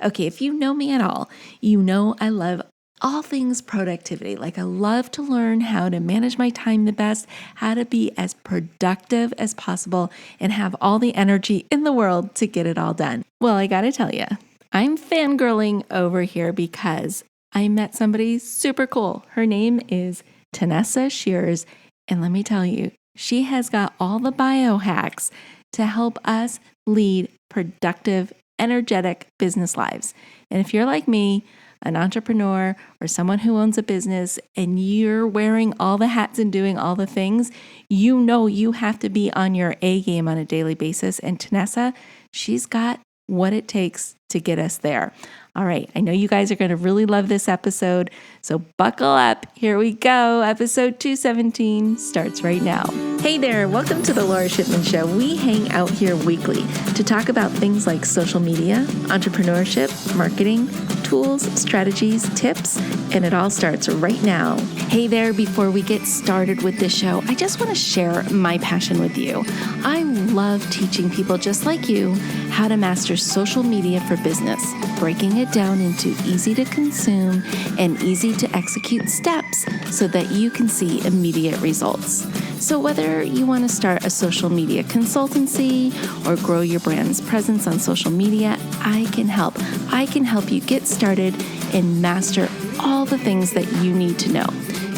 Okay, if you know me at all, you know I love all things productivity. Like I love to learn how to manage my time the best, how to be as productive as possible, and have all the energy in the world to get it all done. Well, I gotta tell you, I'm fangirling over here because I met somebody super cool. Her name is Tanessa Shears, and let me tell you, she has got all the biohacks to help us lead productive, energetic business lives. And if you're like me, an entrepreneur or someone who owns a business and you're wearing all the hats and doing all the things, you know you have to be on your A game on a daily basis. And Tanessa, she's got what it takes to get us there. All right, I know you guys are going to really love this episode, so buckle up. Here we go. Episode 217 starts right now. Hey there, welcome to the Lora Shipman Show. We hang out here weekly to talk about things like social media, entrepreneurship, marketing, tools, strategies, tips, and it all starts right now. Hey there, before we get started with this show, I just want to share my passion with you. I love teaching people just like you how to master social media for business, breaking it down into easy to consume and easy to execute steps so that you can see immediate results. So whether you want to start a social media consultancy or grow your brand's presence on social media, I can help. I can help you get started and master all the things that you need to know.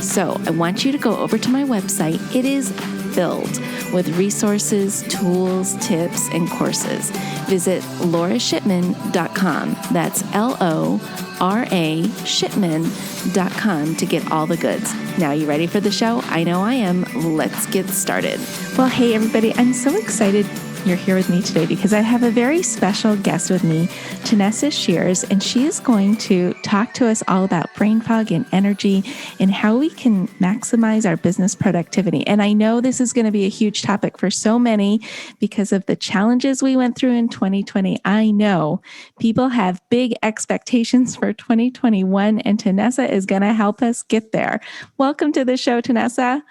So I want you to go over to my website. It is filled with resources, tools, tips, and courses. Visit lorashipman.com. That's LORA shipman.com to get all the goods. Now, you ready for the show? I know I am. Let's get started. Well, hey, everybody. I'm so excited you're here with me today because I have a very special guest with me, Tanessa Shears, and she is going to talk to us all about brain fog and energy and how we can maximize our business productivity. And I know this is going to be a huge topic for so many because of the challenges we went through in 2020. I know people have big expectations for 2021, and Tanessa is going to help us get there. Welcome to the show, Tanessa.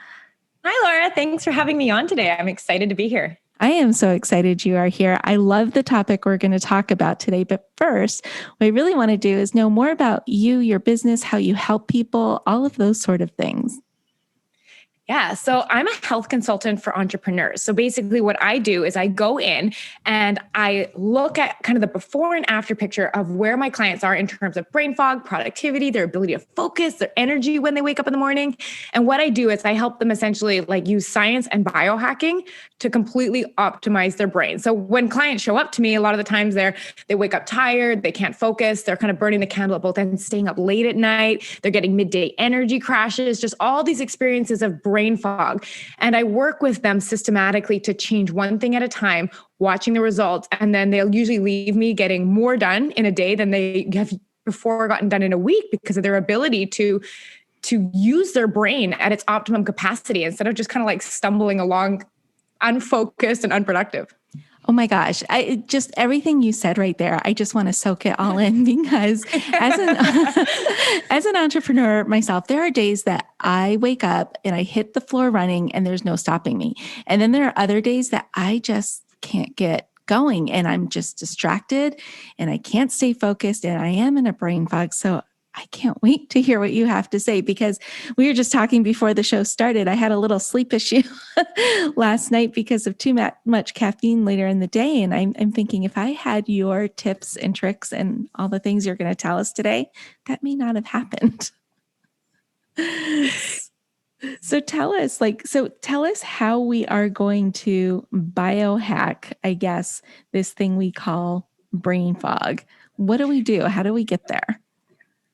Hi, Laura. Thanks for having me on today. I'm excited to be here. I am so excited you are here. I love the topic we're going to talk about today. But first, what I really want to do is know more about you, your business, how you help people, all of those sort of things. Yeah. So I'm a health consultant for entrepreneurs. So basically what I do is I go in and I look at kind of the before and after picture of where my clients are in terms of brain fog, productivity, their ability to focus, their energy when they wake up in the morning. And what I do is I help them essentially like use science and biohacking to completely optimize their brain. So when clients show up to me, a lot of the times they wake up tired, they can't focus, they're kind of burning the candle at both ends, staying up late at night, they're getting midday energy crashes, just all these experiences of brain fog. And I work with them systematically to change one thing at a time, watching the results. And then they'll usually leave me getting more done in a day than they have before gotten done in a week because of their ability to use their brain at its optimum capacity instead of just kind of like stumbling along unfocused and unproductive. Oh my gosh. I just everything you said right there, I just want to soak it all in because as an entrepreneur myself, there are days that I wake up and I hit the floor running and there's no stopping me. And then there are other days that I just can't get going and I'm just distracted and I can't stay focused and I am in a brain fog. So I can't wait to hear what you have to say because we were just talking before the show started. I had a little sleep issue last night because of too much caffeine later in the day. And I'm thinking if I had your tips and tricks and all the things you're going to tell us today, that may not have happened. So tell us how we are going to biohack, I guess, this thing we call brain fog. What do we do? How do we get there?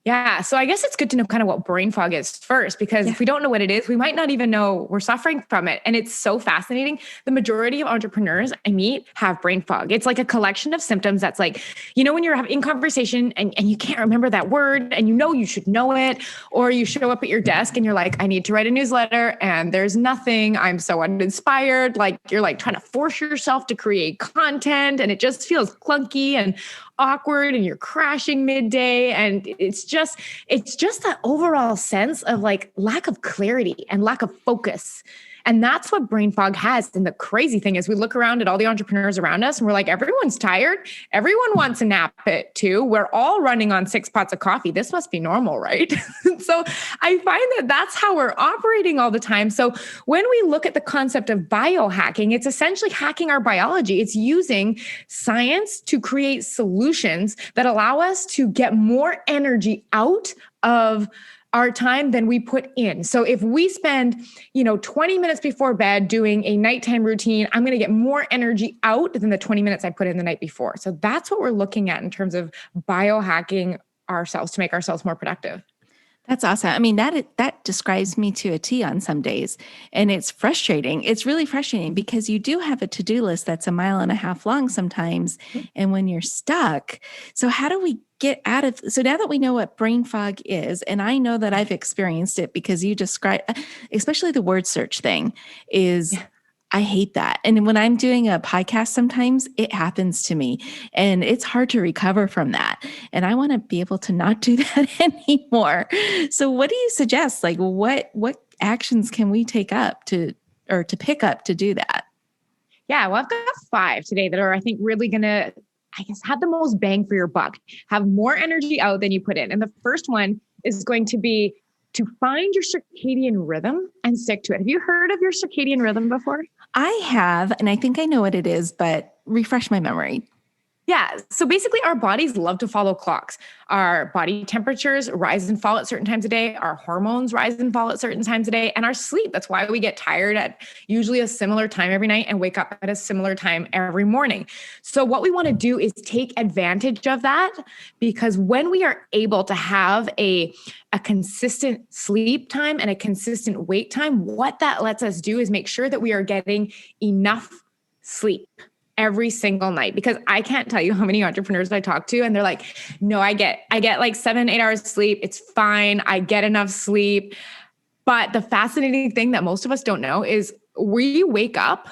Yeah. So I guess it's good to know kind of what brain fog is first, because if we don't know what it is, we might not even know we're suffering from it. And it's so fascinating. The majority of entrepreneurs I meet have brain fog. It's like a collection of symptoms that's like, when you're in conversation and you can't remember that word and you should know it, or you show up at your desk and you're like, I need to write a newsletter and there's nothing. I'm so uninspired. Like you're like trying to force yourself to create content and it just feels clunky and awkward and you're crashing midday. And it's just that overall sense of like lack of clarity and lack of focus. And that's what brain fog has. And the crazy thing is we look around at all the entrepreneurs around us and we're like, everyone's tired. Everyone wants a nap at 2. We're all running on 6 pots of coffee. This must be normal, right? So I find that that's how we're operating all the time. So when we look at the concept of biohacking, it's essentially hacking our biology. It's using science to create solutions that allow us to get more energy out of our time than we put in. So if we spend, 20 minutes before bed doing a nighttime routine, I'm going to get more energy out than the 20 minutes I put in the night before. So that's what we're looking at in terms of biohacking ourselves to make ourselves more productive. That's awesome. I mean, that describes me to a T on some days. And it's frustrating. It's really frustrating because you do have a to-do list that's 1.5 miles long sometimes. And when you're stuck, so how do we get out of, so now that we know what brain fog is, and I know that I've experienced it because you describe, especially the word search thing is, I hate that. And when I'm doing a podcast, sometimes it happens to me and it's hard to recover from that. And I want to be able to not do that anymore. So what do you suggest? Like what actions can we take up to pick up to do that? Yeah, well, I've got 5 today that are, I think, really going to, have the most bang for your buck, have more energy out than you put in. And the first one is going to be to find your circadian rhythm and stick to it. Have you heard of your circadian rhythm before? I have, and I think I know what it is, but refresh my memory. Yeah. So basically our bodies love to follow clocks. Our body temperatures rise and fall at certain times a day. Our hormones rise and fall at certain times a day, and our sleep. That's why we get tired at usually a similar time every night and wake up at a similar time every morning. So what we want to do is take advantage of that, because when we are able to have a consistent sleep time and a consistent wake time, what that lets us do is make sure that we are getting enough sleep every single night. Because I can't tell you how many entrepreneurs I talk to and they're like, no, I get like 7-8 hours sleep. It's fine. I get enough sleep. But the fascinating thing that most of us don't know is we wake up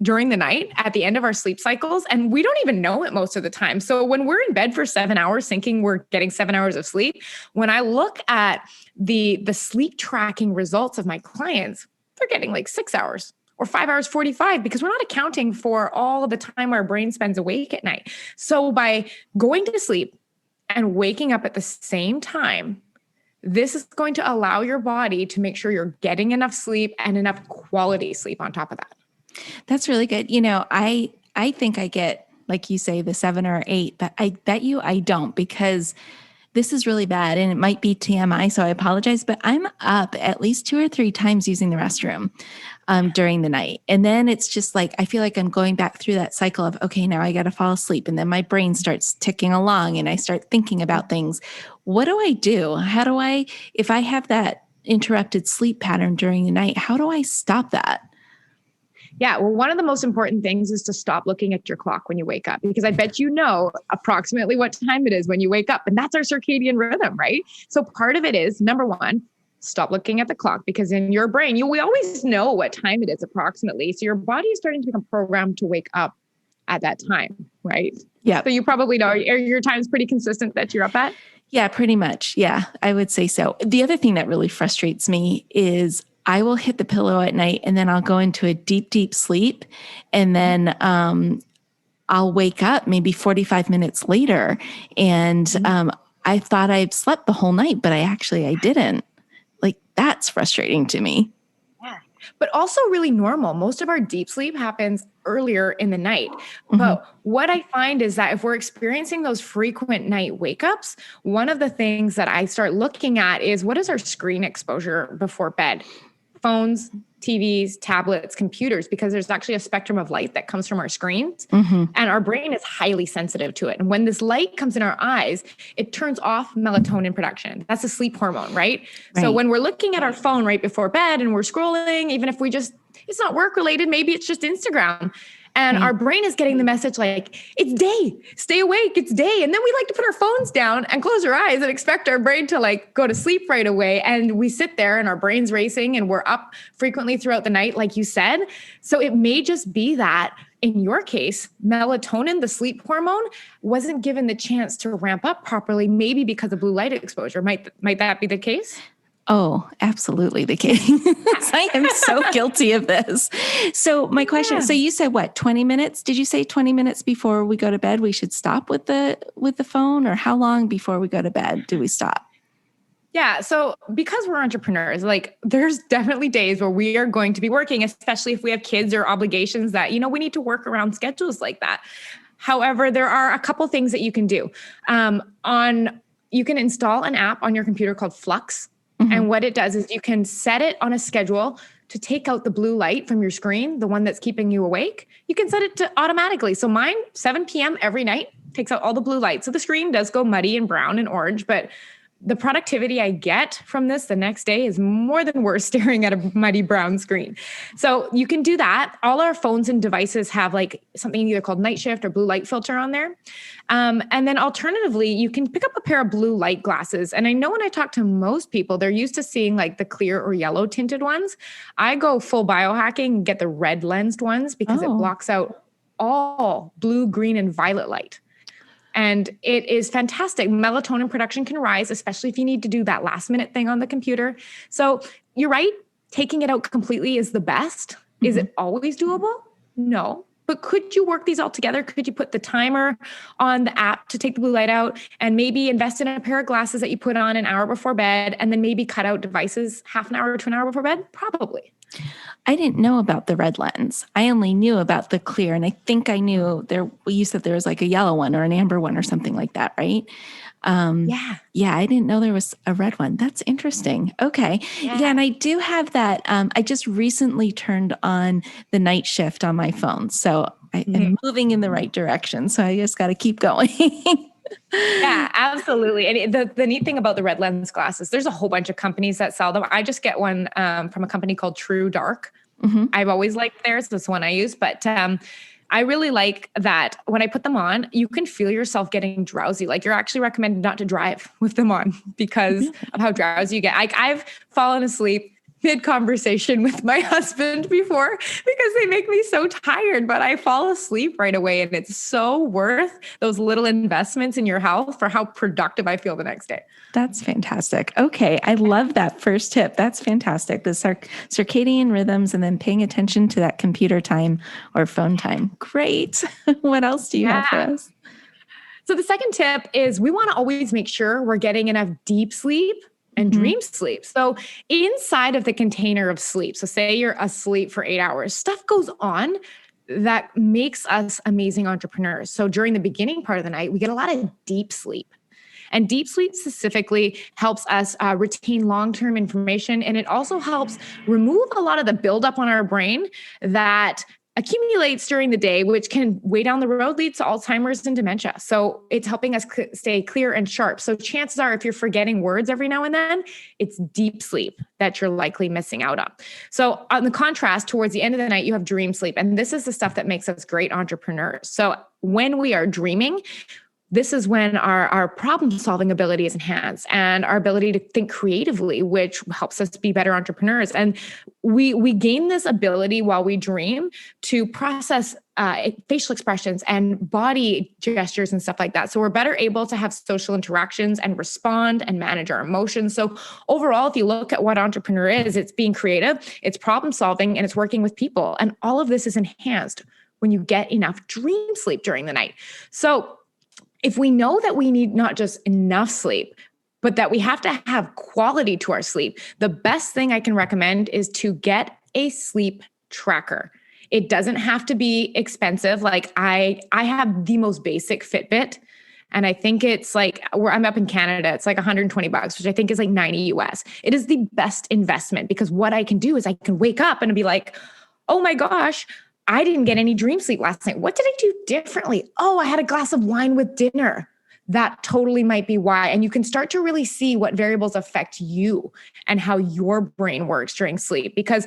during the night at the end of our sleep cycles and we don't even know it most of the time. So when we're in bed for 7 hours thinking we're getting 7 hours of sleep, when I look at the sleep tracking results of my clients, they're getting like 6 hours or 5 hours 45, because we're not accounting for all of the time our brain spends awake at night. So by going to sleep and waking up at the same time, this is going to allow your body to make sure you're getting enough sleep and enough quality sleep on top of that. That's really good. I think I get, like you say, the 7 or 8, but I bet you I don't, because this is really bad and it might be TMI. So I apologize, but I'm up at least 2 or 3 times using the restroom during the night. And then it's just like, I feel like I'm going back through that cycle of, okay, now I got to fall asleep. And then my brain starts ticking along and I start thinking about things. What do I do? If I have that interrupted sleep pattern during the night, how do I stop that? Yeah, well, one of the most important things is to stop looking at your clock when you wake up, because I bet you know approximately what time it is when you wake up. And that's our circadian rhythm, right? So part of it is, number one, stop looking at the clock, because in your brain, we always know what time it is approximately. So your body is starting to become programmed to wake up at that time, right? Yeah. So you probably know, are your times pretty consistent that you're up at? Yeah, pretty much. Yeah, I would say so. The other thing that really frustrates me is I will hit the pillow at night and then I'll go into a deep, deep sleep. And then I'll wake up maybe 45 minutes later. And I thought I'd slept the whole night, but I didn't. Like, that's frustrating to me. Yeah. But also really normal. Most of our deep sleep happens earlier in the night. Mm-hmm. But what I find is that if we're experiencing those frequent night wake-ups, one of the things that I start looking at is, what is our screen exposure before bed? Phones, TVs, tablets, computers, because there's actually a spectrum of light that comes from our screens, and our brain is highly sensitive to it. And when this light comes in our eyes, it turns off melatonin production. That's a sleep hormone, right? So when we're looking at our phone right before bed and we're scrolling, even if it's not work related, maybe it's just Instagram. And our brain is getting the message like, it's day, stay awake, it's day. And then we like to put our phones down and close our eyes and expect our brain to like go to sleep right away. And we sit there and our brain's racing and we're up frequently throughout the night, like you said. So it may just be that in your case, melatonin, the sleep hormone, wasn't given the chance to ramp up properly, maybe because of blue light exposure. Might that be the case? Oh, absolutely the case. I am so guilty of this. So my question, so you said what, 20 minutes? Did you say 20 minutes before we go to bed we should stop with the phone, or how long before we go to bed do we stop? Yeah. So because we're entrepreneurs, like there's definitely days where we are going to be working, especially if we have kids or obligations that, we need to work around schedules like that. However, there are a couple things that you can do. You can install an app on your computer called Flux. Mm-hmm. And what it does is you can set it on a schedule to take out the blue light from your screen, the one that's keeping you awake. You can set it to automatically. So mine, 7 p.m. every night, takes out all the blue light. So the screen does go muddy and brown and orange, but the productivity I get from this the next day is more than worth staring at a muddy brown screen. So you can do that. All our phones and devices have like something either called night shift or blue light filter on there. And then alternatively, you can pick up a pair of blue light glasses. And I know when I talk to most people, they're used to seeing like the clear or yellow tinted ones. I go full biohacking and get the red lensed ones because it blocks out all blue, green, and violet light. And it is fantastic. Melatonin production can rise, especially if you need to do that last minute thing on the computer. So you're right. Taking it out completely is the best. Mm-hmm. Is it always doable? No. But could you work these all together? Could you put the timer on the app to take the blue light out and maybe invest in a pair of glasses that you put on an hour before bed and then maybe cut out devices half an hour to an hour before bed? Probably. I didn't know about the red lens. I only knew about the clear. And I think I knew you said there was like a yellow one or an amber one or something like that, right? Yeah, I didn't know there was a red one. That's interesting. Okay. Yeah, and I do have that. I just recently turned on the night shift on my phone. So I am moving in the right direction. So I just got to keep going. Yeah, absolutely. And the neat thing about the red lens glasses, there's a whole bunch of companies that sell them. I just get one from a company called True Dark. Mm-hmm. I've always liked theirs. That's the one I use. But I really like that when I put them on, you can feel yourself getting drowsy. Like you're actually recommended not to drive with them on because of how drowsy you get. I've fallen asleep mid-conversation with my husband before because they make me so tired, but I fall asleep right away. And it's so worth those little investments in your health for how productive I feel the next day. That's fantastic. Okay. I love that first tip. That's fantastic. The circadian rhythms and then paying attention to that computer time or phone time. Great. What else do you have for us? So the second tip is we want to always make sure we're getting enough deep sleep and dream sleep. So inside of the container of sleep, so say you're asleep for 8 hours, stuff goes on that makes us amazing entrepreneurs. So during the beginning part of the night, we get a lot of deep sleep. And deep sleep specifically helps us retain long-term information. And it also helps remove a lot of the buildup on our brain that accumulates during the day, which can way down the road lead to Alzheimer's and dementia. So it's helping us stay clear and sharp. So chances are, if you're forgetting words every now and then, it's deep sleep that you're likely missing out on. So on the contrast, towards the end of the night, you have dream sleep. And this is the stuff that makes us great entrepreneurs. So when we are dreaming, this is when our problem-solving ability is enhanced and our ability to think creatively, which helps us be better entrepreneurs. And we gain this ability while we dream to process facial expressions and body gestures and stuff like that. So we're better able to have social interactions and respond and manage our emotions. So overall, if you look at what entrepreneur is, it's being creative, it's problem-solving, and it's working with people. And all of this is enhanced when you get enough dream sleep during the night. So if we know that we need not just enough sleep, but that we have to have quality to our sleep, the best thing I can recommend is to get a sleep tracker. It doesn't have to be expensive. Like I have the most basic Fitbit, and I think it's like, where I'm up in Canada, it's like $120, which I think is like 90 US. It is the best investment because what I can do is I can wake up and be like, oh my gosh, I didn't get any dream sleep last night. What did I do differently? Oh, I had a glass of wine with dinner. That totally might be why. And you can start to really see what variables affect you and how your brain works during sleep. Because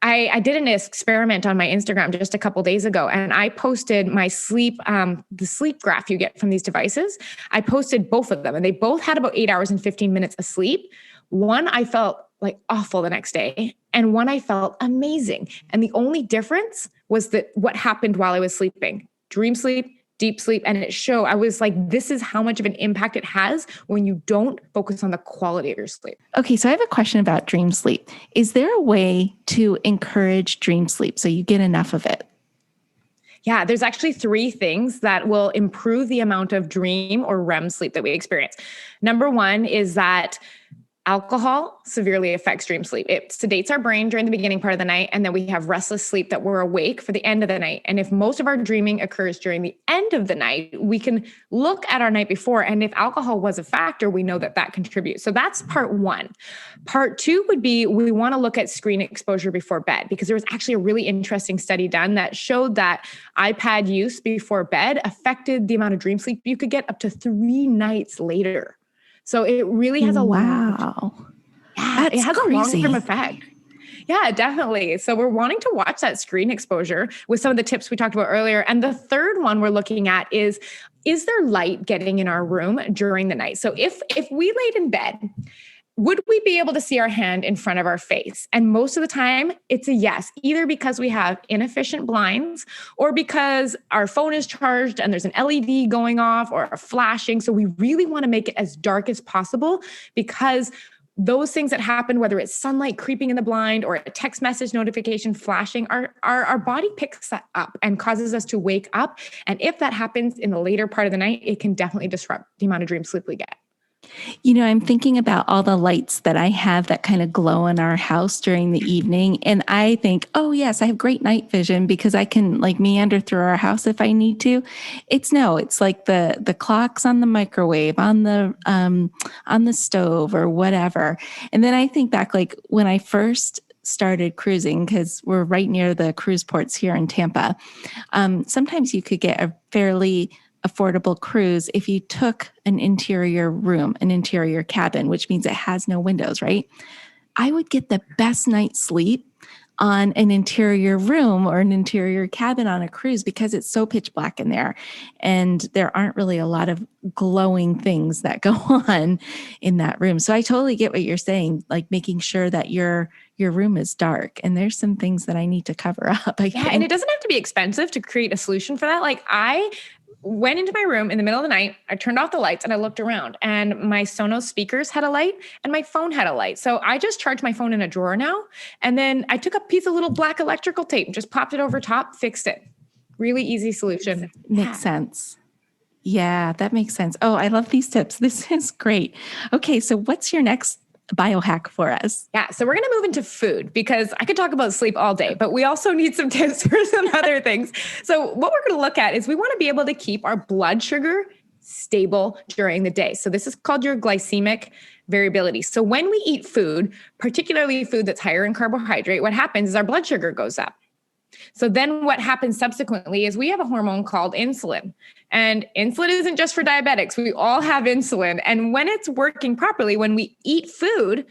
I did an experiment on my Instagram just a couple days ago, and I posted my sleep, the sleep graph you get from these devices. I posted both of them, and they both had about 8 hours and 15 minutes of sleep. One, I felt like awful the next day, and one I felt amazing. And the only difference was that what happened while I was sleeping. Dream sleep, deep sleep. And I was like, this is how much of an impact it has when you don't focus on the quality of your sleep. Okay, so I have a question about dream sleep. Is there a way to encourage dream sleep so you get enough of it? Yeah, there's actually 3 things that will improve the amount of dream or REM sleep that we experience. Number 1 is that alcohol severely affects dream sleep. It sedates our brain during the beginning part of the night, and then we have restless sleep that we're awake for the end of the night. And if most of our dreaming occurs during the end of the night, we can look at our night before, and if alcohol was a factor, we know that that contributes. So that's part 1. Part 2 would be we want to look at screen exposure before bed, because there was actually a really interesting study done that showed that iPad use before bed affected the amount of dream sleep you could get up to 3 nights later. So it really has a That's it has crazy. a long-term effect. Yeah, definitely. So we're wanting to watch that screen exposure with some of the tips we talked about earlier. And the third one we're looking at is there light getting in our room during the night? So if we laid in bed, would we be able to see our hand in front of our face? And most of the time, it's a yes, either because we have inefficient blinds or because our phone is charged and there's an LED going off or a flashing. So we really want to make it as dark as possible, because those things that happen, whether it's sunlight creeping in the blind or a text message notification flashing, our body picks that up and causes us to wake up. And if that happens in the later part of the night, it can definitely disrupt the amount of dream sleep we get. I'm thinking about all the lights that I have that kind of glow in our house during the evening. And I think, oh, yes, I have great night vision because I can like meander through our house if I need to. It's like the clocks on the microwave, on the stove or whatever. And then I think back like when I first started cruising, because we're right near the cruise ports here in Tampa. Sometimes you could get a fairly affordable cruise if you took an interior room, an interior cabin, which means it has no windows, right? I would get the best night's sleep on an interior room or an interior cabin on a cruise because it's so pitch black in there. And there aren't really a lot of glowing things that go on in that room. So I totally get what you're saying, like making sure that your room is dark. And there's some things that I need to cover up. And it doesn't have to be expensive to create a solution for that. Like I went into my room in the middle of the night, I turned off the lights and I looked around, and my Sonos speakers had a light and my phone had a light. So I just charged my phone in a drawer now. And then I took a piece of little black electrical tape and just popped it over top, fixed it. Really easy solution. Makes sense. Yeah, that makes sense. Oh, I love these tips. This is great. Okay, so what's your next biohack for us? Yeah, so we're going to move into food, because I could talk about sleep all day, but we also need some tips for some other things. So what we're going to look at is we want to be able to keep our blood sugar stable during the day. So this is called your glycemic variability. So when we eat food, particularly food that's higher in carbohydrate, what happens is our blood sugar goes up. So then what happens subsequently is we have a hormone called insulin. And insulin isn't just for diabetics. We all have insulin. And when it's working properly, when we eat food,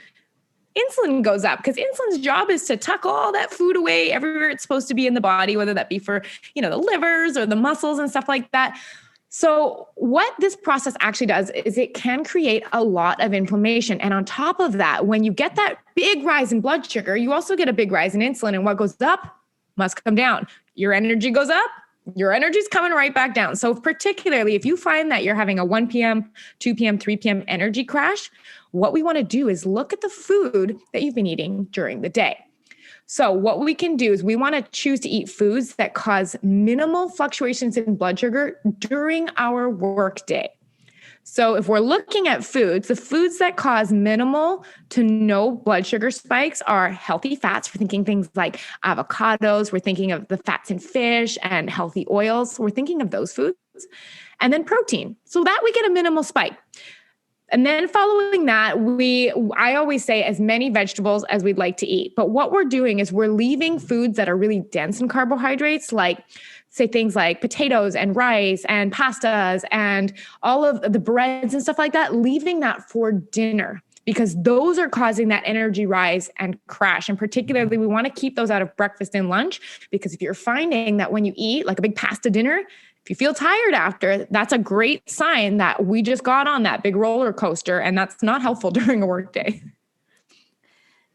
insulin goes up, because insulin's job is to tuck all that food away everywhere it's supposed to be in the body, whether that be for, the livers or the muscles and stuff like that. So what this process actually does is it can create a lot of inflammation. And on top of that, when you get that big rise in blood sugar, you also get a big rise in insulin. And what goes up must come down. Your energy goes up, your energy's coming right back down. So particularly if you find that you're having a 1 p.m., 2 p.m., 3 p.m. energy crash, what we want to do is look at the food that you've been eating during the day. So what we can do is we want to choose to eat foods that cause minimal fluctuations in blood sugar during our work day. So if we're looking at foods, the foods that cause minimal to no blood sugar spikes are healthy fats. We're thinking things like avocados. We're thinking of the fats in fish and healthy oils. We're thinking of those foods. And then protein, so that we get a minimal spike. And then following that, I always say as many vegetables as we'd like to eat. But what we're doing is we're leaving foods that are really dense in carbohydrates, like say things like potatoes and rice and pastas and all of the breads and stuff like that, leaving that for dinner, because those are causing that energy rise and crash. And particularly, we want to keep those out of breakfast and lunch, because if you're finding that when you eat like a big pasta dinner, if you feel tired after, that's a great sign that we just got on that big roller coaster, and that's not helpful during a work day.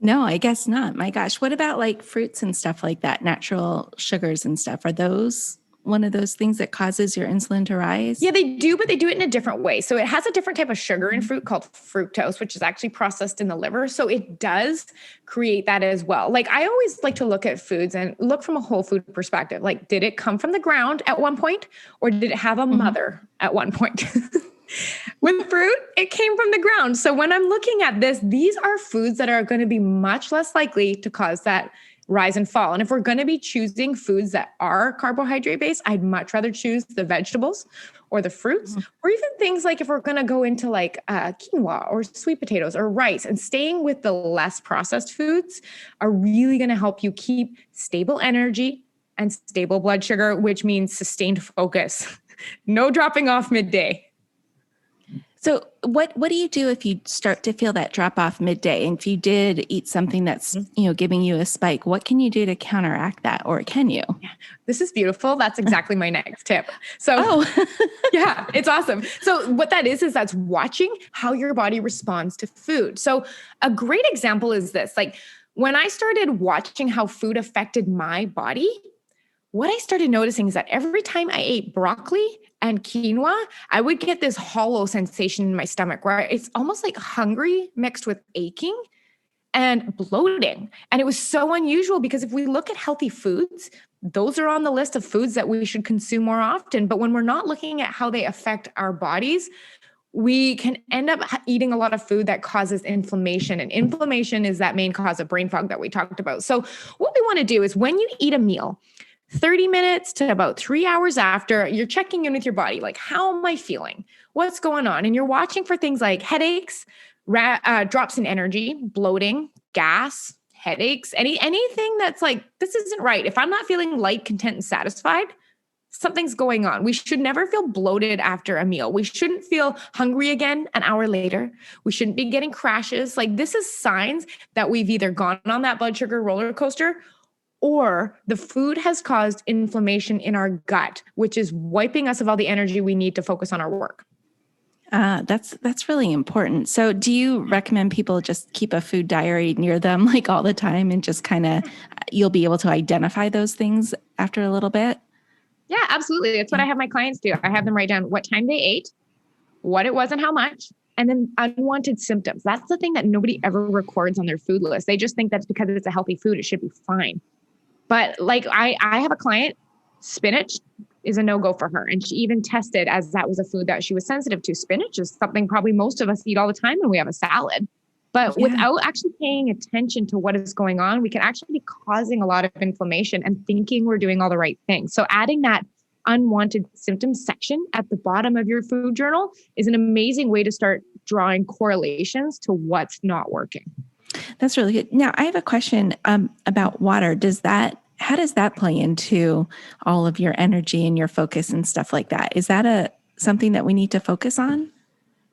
No, I guess not. My gosh. What about like fruits and stuff like that? Natural sugars and stuff. Are those one of those things that causes your insulin to rise? Yeah, they do, but they do it in a different way. So it has a different type of sugar in fruit called fructose, which is actually processed in the liver. So it does create that as well. Like I always like to look at foods and look from a whole food perspective. Like, did it come from the ground at one point, or did it have a mother at one point? With fruit, it came from the ground. So when I'm looking at this, these are foods that are going to be much less likely to cause that rise and fall. And if we're going to be choosing foods that are carbohydrate based, I'd much rather choose the vegetables or the fruits, or even things like if we're going to go into like quinoa or sweet potatoes or rice, and staying with the less processed foods are really going to help you keep stable energy and stable blood sugar, which means sustained focus. No dropping off midday. So what do you do if you start to feel that drop off midday? And if you did eat something that's, giving you a spike, what can you do to counteract that? Or can you? Yeah, this is beautiful. That's exactly my next tip. So yeah, it's awesome. So what that is that's watching how your body responds to food. So a great example is this, like when I started watching how food affected my body, what I started noticing is that every time I ate broccoli and quinoa, I would get this hollow sensation in my stomach where it's almost like hungry mixed with aching and bloating. And it was so unusual because if we look at healthy foods, those are on the list of foods that we should consume more often. But when we're not looking at how they affect our bodies, we can end up eating a lot of food that causes inflammation. And inflammation is that main cause of brain fog that we talked about. So what we want to do is when you eat a meal, 30 minutes to about 3 hours after, you're checking in with your body. Like, how am I feeling? What's going on? And you're watching for things like headaches, drops in energy, bloating, gas, headaches, anything that's like, this isn't right. If I'm not feeling light, content, and satisfied, something's going on. We should never feel bloated after a meal. We shouldn't feel hungry again an hour later. We shouldn't be getting crashes. Like, this is signs that we've either gone on that blood sugar roller coaster or the food has caused inflammation in our gut, which is wiping us of all the energy we need to focus on our work. That's really important. So do you recommend people just keep a food diary near them like all the time and just kind of, you'll be able to identify those things after a little bit? Yeah, absolutely. That's what I have my clients do. I have them write down what time they ate, what it was and how much, and then unwanted symptoms. That's the thing that nobody ever records on their food list. They just think that's because it's a healthy food, it should be fine. But like I have a client, spinach is a no-go for her. And she even tested as that was a food that she was sensitive to. Spinach is something probably most of us eat all the time when we have a salad. But without actually paying attention to what is going on, we can actually be causing a lot of inflammation and thinking we're doing all the right things. So adding that unwanted symptoms section at the bottom of your food journal is an amazing way to start drawing correlations to what's not working. That's really good. Now, I have a question about water. How does that play into all of your energy and your focus and stuff like that? Is that something that we need to focus on?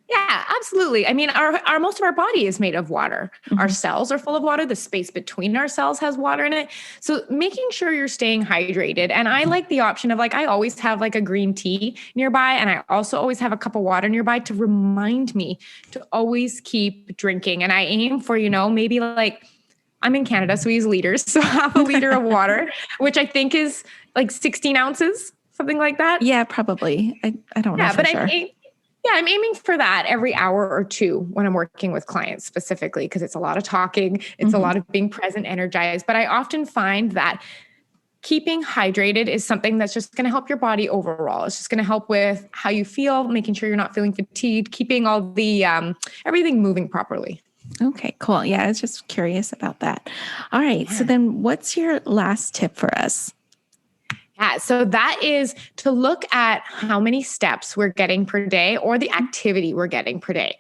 Yeah, absolutely. I mean, our most of our body is made of water. Our cells are full of water. The space between our cells has water in it. So making sure you're staying hydrated. And I like the option of like, I always have like a green tea nearby. And I also always have a cup of water nearby to remind me to always keep drinking. And I aim for, maybe like, I'm in Canada, so we use liters. So half a liter of water, which I think is like 16 ounces, something like that. Yeah, probably. I don't know for sure. I'm aiming for that every hour or two when I'm working with clients specifically, because it's a lot of talking. It's a lot of being present, energized. But I often find that keeping hydrated is something that's just going to help your body overall. It's just going to help with how you feel, making sure you're not feeling fatigued, keeping all the everything moving properly. Okay, cool. Yeah, I was just curious about that. All right. Yeah. So then what's your last tip for us? Yeah, so that is to look at how many steps we're getting per day or the activity we're getting per day.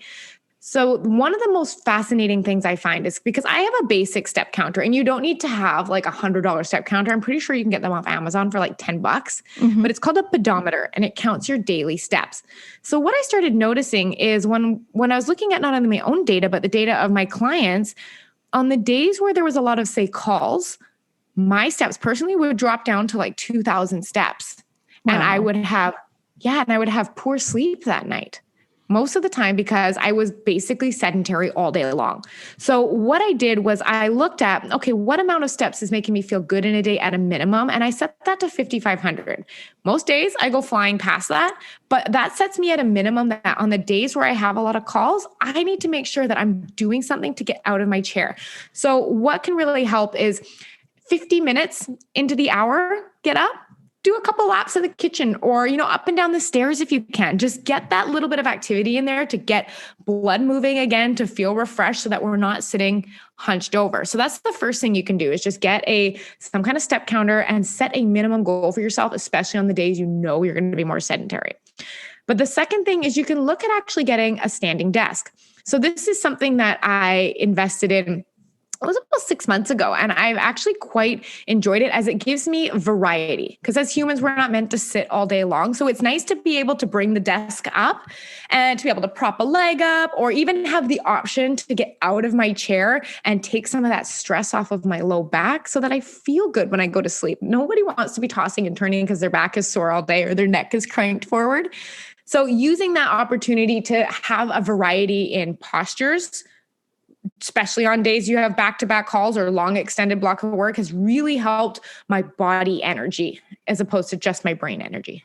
So one of the most fascinating things I find is because I have a basic step counter, and you don't need to have like $100 step counter. I'm pretty sure you can get them off Amazon for like $10, but it's called a pedometer and it counts your daily steps. So what I started noticing is when I was looking at not only my own data, but the data of my clients, on the days where there was a lot of, say, calls, my steps personally would drop down to like 2,000 steps. Wow. And I would have poor sleep that night. most of the time because I was basically sedentary all day long. So what I did was I looked at, okay, what amount of steps is making me feel good in a day at a minimum? And I set that to 5,500. Most days I go flying past that, but that sets me at a minimum that on the days where I have a lot of calls, I need to make sure that I'm doing something to get out of my chair. So what can really help is 50 minutes into the hour, get up, do a couple laps of the kitchen or, up and down the stairs if you can. Just get that little bit of activity in there to get blood moving again, to feel refreshed so that we're not sitting hunched over. So that's the first thing you can do is just get some kind of step counter and set a minimum goal for yourself, especially on the days you're going to be more sedentary. But the second thing is you can look at actually getting a standing desk. So this is something that I invested in. It was about 6 months ago, and I've actually quite enjoyed it as it gives me variety. Because as humans, we're not meant to sit all day long. So it's nice to be able to bring the desk up and to be able to prop a leg up or even have the option to get out of my chair and take some of that stress off of my low back so that I feel good when I go to sleep. Nobody wants to be tossing and turning because their back is sore all day or their neck is cranked forward. So using that opportunity to have a variety in postures, especially on days you have back-to-back calls or long extended block of work, has really helped my body energy as opposed to just my brain energy.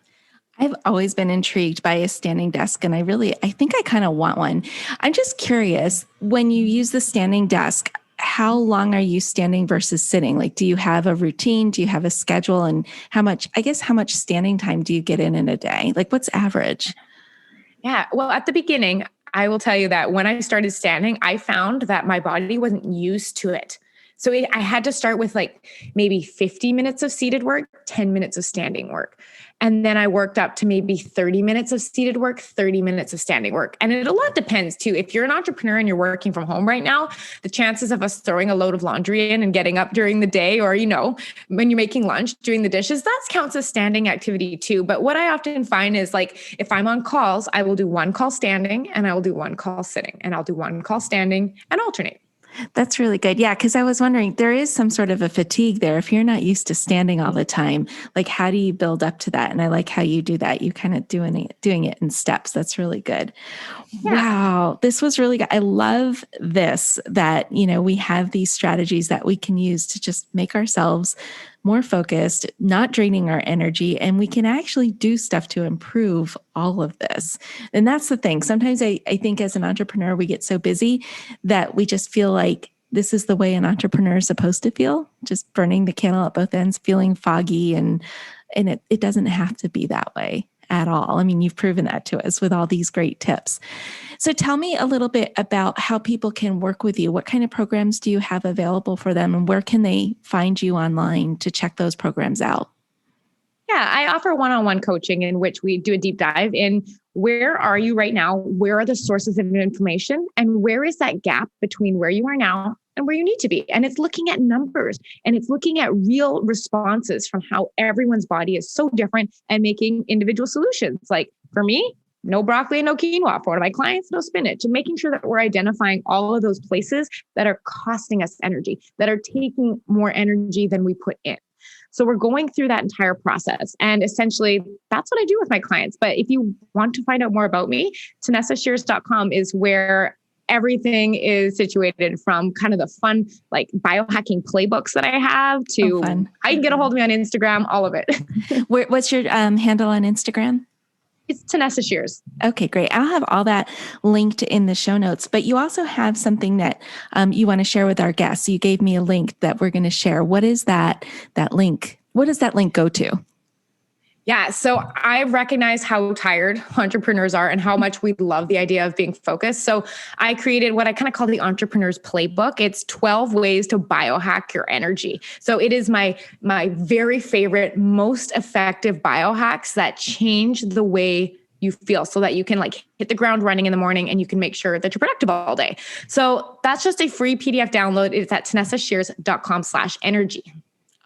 I've always been intrigued by a standing desk, and I think I kind of want one. I'm just curious, when you use the standing desk, how long are you standing versus sitting? Like, do you have a routine? Do you have a schedule? And how much standing time do you get in a day? Like, what's average? Yeah. Well, at the beginning, I will tell you that when I started standing, I found that my body wasn't used to it. So I had to start with like maybe 50 minutes of seated work, 10 minutes of standing work. And then I worked up to maybe 30 minutes of seated work, 30 minutes of standing work. And a lot depends too. If you're an entrepreneur and you're working from home right now, the chances of us throwing a load of laundry in and getting up during the day or, when you're making lunch, doing the dishes, that counts as standing activity too. But what I often find is like, if I'm on calls, I will do one call standing and I will do one call sitting and I'll do one call standing and alternate. That's really good. Yeah, because I was wondering, there is some sort of a fatigue there. If you're not used to standing all the time, like how do you build up to that? And I like how you do that. You kind of doing it in steps. That's really good. Yeah. Wow, this was really good. I love this, that, we have these strategies that we can use to just make ourselves more focused, not draining our energy, and we can actually do stuff to improve all of this. And that's the thing. Sometimes I think as an entrepreneur, we get so busy that we just feel like this is the way an entrepreneur is supposed to feel, just burning the candle at both ends, feeling foggy, and it doesn't have to be that way at all. I mean, you've proven that to us with all these great tips. So tell me a little bit about how people can work with you. What kind of programs do you have available for them, and where can they find you online to check those programs out? Yeah, I offer one-on-one coaching in which we do a deep dive in where are you right now? Where are the sources of information? And where is that gap between where you are now and where you need to be? And it's looking at numbers and it's looking at real responses from how everyone's body is so different and making individual solutions. Like for me, no broccoli, no quinoa. For one of my clients, no spinach. And making sure that we're identifying all of those places that are costing us energy, that are taking more energy than we put in. So we're going through that entire process. And essentially, that's what I do with my clients. But if you want to find out more about me, TanessaShears.com is where everything is situated, from kind of the fun, like biohacking playbooks that I have to how you can get a hold of me on Instagram, all of it. What's your handle on Instagram? It's Tanessa Shears. Okay, great. I'll have all that linked in the show notes, but you also have something that you want to share with our guests. You gave me a link that we're going to share. What is that link? What does that link go to? Yeah. So I recognize how tired entrepreneurs are and how much we love the idea of being focused. So I created what I kind of call the entrepreneur's playbook. It's 12 ways to biohack your energy. So it is my very favorite, most effective biohacks that change the way you feel so that you can like hit the ground running in the morning and you can make sure that you're productive all day. So that's just a free PDF download. It's at TanessaShears.com/energy.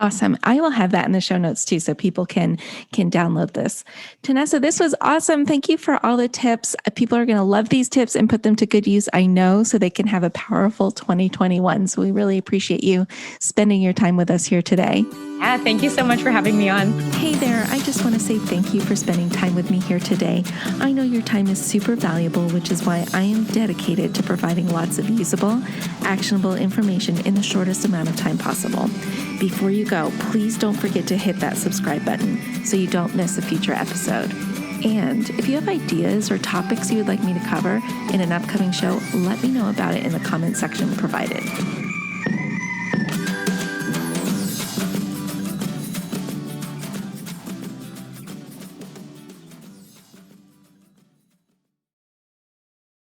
Awesome. I will have that in the show notes too, so people can download this. Tanessa, this was awesome. Thank you for all the tips. People are going to love these tips and put them to good use, I know, so they can have a powerful 2021. So we really appreciate you spending your time with us here today. Yeah, thank you so much for having me on. Hey there, I just want to say thank you for spending time with me here today. I know your time is super valuable, which is why I am dedicated to providing lots of usable, actionable information in the shortest amount of time possible. Before you go, please don't forget to hit that subscribe button so you don't miss a future episode. And if you have ideas or topics you would like me to cover in an upcoming show, let me know about it in the comment section provided.